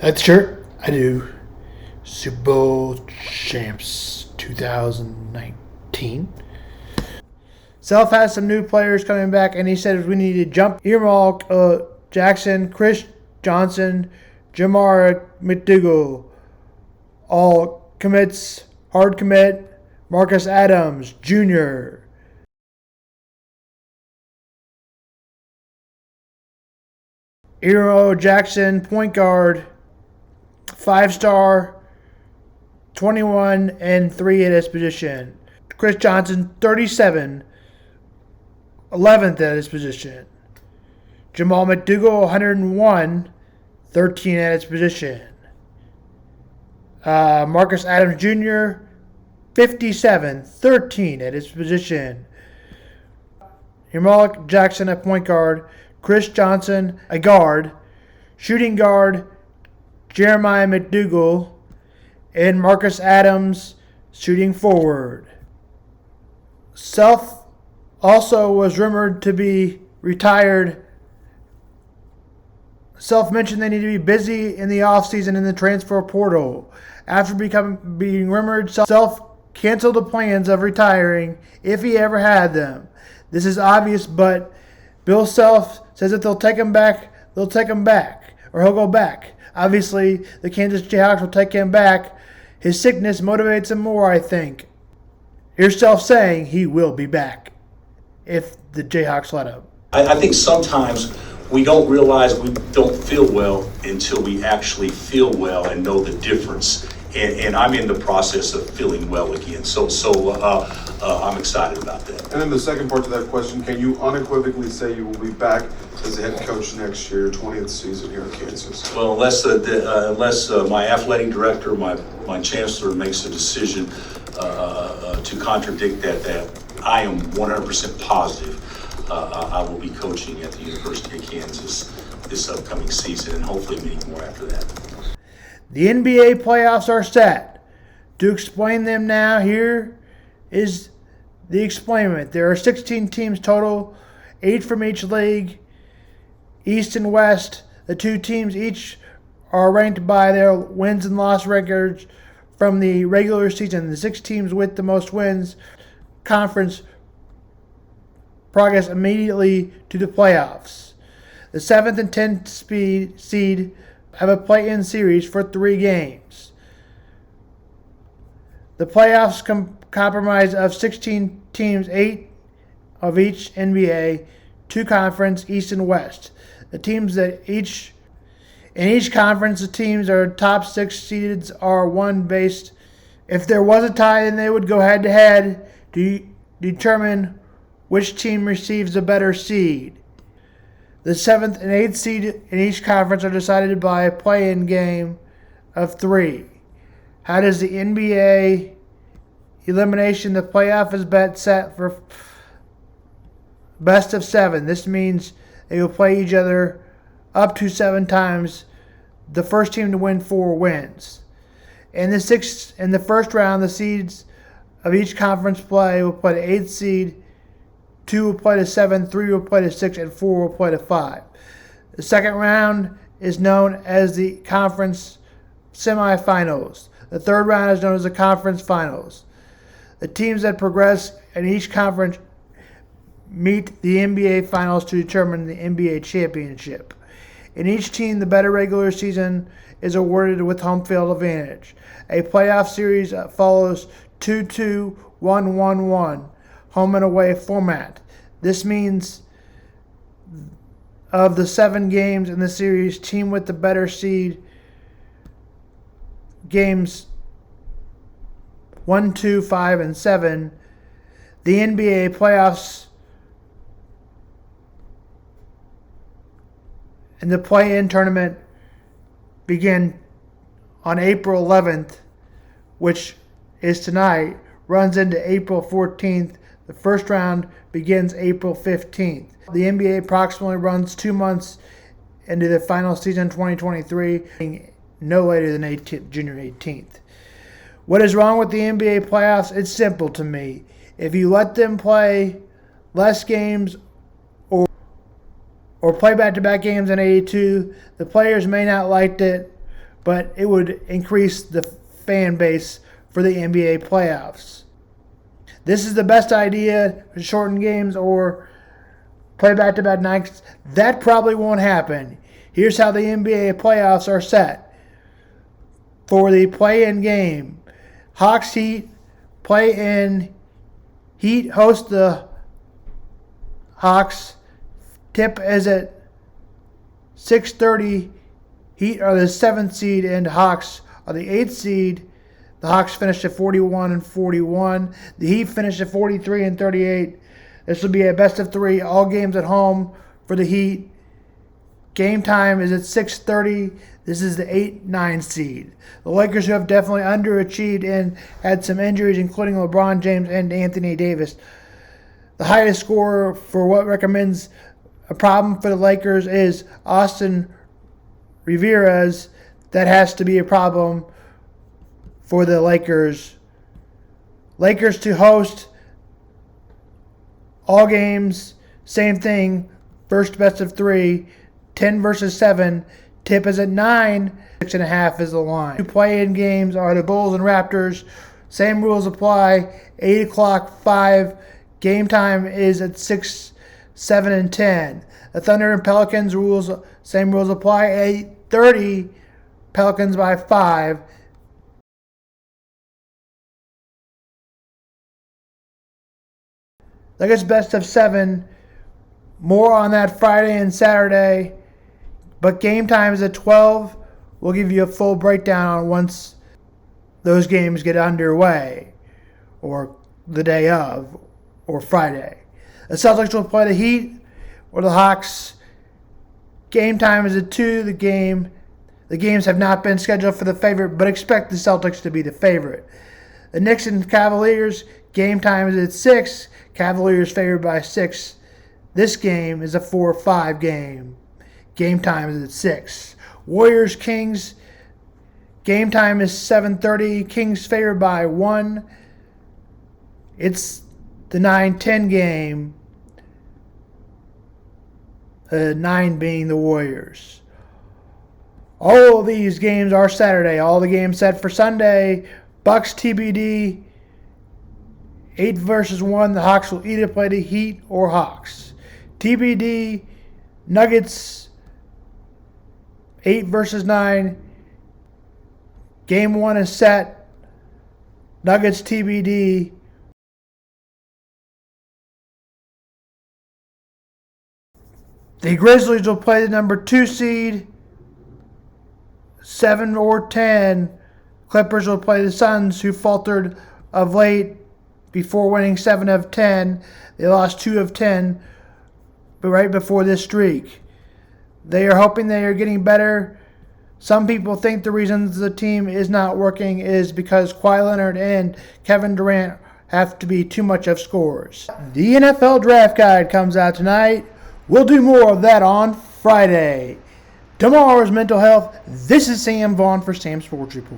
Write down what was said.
That's shirt. I do. Super Bowl champs 2019. Self has some new players coming back, and he said we need to jump earmark Jackson, Chris Johnson, Jamar McDougal, all commits, hard commit, Marcus Adams Jr. Earmo Jackson, point guard, 5-star, 21 and 3 at his position. Chris Johnson, 37, 11th at his position. Jamal McDougal, 101, 13 at his position. Marcus Adams Jr., 57, 13 at his position. Earmo Jackson, a point guard. Chris Johnson, a guard. Shooting guard, Jeremiah McDougal. And Marcus Adams, shooting forward. Self also was rumored to be retired. Self mentioned they need to be busy in the offseason in the transfer portal. After being rumored, Self canceled the plans of retiring if he ever had them. This is obvious, but Bill Self says if they'll take him back, they'll take him back, or he'll go back. Obviously, the Kansas Jayhawks will take him back. His sickness motivates him more, I think. Here's Self saying he will be back if the Jayhawks let him. I think sometimes we don't realize we don't feel well until we actually feel well and know the difference. And I'm in the process of feeling well again. So I'm excited about that. And then the second part to that question, can you unequivocally say you will be back as the head coach next year, 20th season here in Kansas? Well, unless my athletic director, my chancellor makes a decision to contradict that I am 100% positive I will be coaching at the University of Kansas this upcoming season, and hopefully many more after that. The NBA playoffs are set. To explain them now, here is the explainment. There are 16 teams total, 8 from each league, East and West. The 2 teams each are ranked by their wins and loss records from the regular season. The 6 teams with the most wins conference progress immediately to the playoffs. The 7th and 10th seed have a play-in series for 3 games. The playoffs comprise of 16 teams, 8 of each NBA, 2 conference, East and West. The teams that in each conference, the teams are top 6 seeded are one based. If there was a tie, then they would go head-to-head to determine which team receives the better seed. The 7th and 8th seed in each conference are decided by a play-in game of 3. How does the NBA elimination? The playoff is set for best of 7. This means they will play each other up to 7 times. The first team to win 4 wins. In the first round, the seeds of each conference will play the 8th seed. 2 will play the 7, 3 will play the 6, and 4 will play the 5. The second round is known as the conference semifinals. The third round is known as the conference finals. The teams that progress in each conference meet the NBA finals to determine the NBA championship. In each team, the better regular season is awarded with home field advantage. A playoff series follows 2-2, 1-1-1. Home and away format. This means of the 7 games in the series, team with the better seed games 1, 2, 5, and 7. The NBA playoffs and the play-in tournament begin on April 11th, which is tonight, runs into April 14th. The first round begins April 15th. The NBA approximately runs 2 months into the final season 2023, no later than June 18th. What is wrong with the NBA playoffs? It's simple to me. If you let them play less games or play back-to-back games in 82, the players may not like it, but it would increase the fan base for the NBA playoffs. This is the best idea to shorten games or play back-to-back nights. That probably won't happen. Here's how the NBA playoffs are set. For the play-in game, Hawks Heat play-in. Heat host the Hawks. Tip is at 6:30. Heat are the 7th seed and Hawks are the 8th seed. The Hawks finished at 41-41. The Heat finished at 43-38. This will be a best of 3. All games at home for the Heat. Game time is at 6:30. This is the 8-9 seed. The Lakers, who have definitely underachieved and had some injuries, including LeBron James and Anthony Davis. The highest scorer for what recommends a problem for the Lakers is Austin Rivera's. That has to be a problem for the Lakers. Lakers to host all games, same thing. First best of 3, 10 versus 7. Tip is at 9. 6.5 is the line. 2 play-in games are the Bulls and Raptors. Same rules apply. 8 o'clock, 5. Game time is at 6, 7, and 10. The Thunder and Pelicans same rules apply. 8:30. Pelicans by 5. That gets best of 7. More on that Friday and Saturday. But game time is at 12. We'll give you a full breakdown on once those games get underway, or the day of, or Friday. The Celtics will play the Heat or the Hawks. Game time is at 2. The games have not been scheduled for the favorite, but expect the Celtics to be the favorite. The Knicks and Cavaliers, game time is at 6. Cavaliers favored by 6. This game is a 4-5 game. Game time is at 6. Warriors Kings, game time is 7:30. Kings favored by 1. It's the 9-10 game. 9 being the Warriors. All of these games are Saturday. All the games set for Sunday. Bucks TBD. 8 versus 1. The Hawks will either play the Heat or Hawks. TBD. Nuggets. 8 versus 9. Game 1 is set. Nuggets TBD. The Grizzlies will play the number 2 seed. 7 or 10. Clippers will play the Suns, who faltered of late before winning 7 of 10. They lost 2 of 10 but right before this streak. They are hoping they are getting better. Some people think the reasons the team is not working is because Kawhi Leonard and Kevin Durant have to be too much of scorers. The NFL Draft Guide comes out tonight. We'll do more of that on Friday. Tomorrow's mental health. This is Sam Vaughn for Sam Sports Report.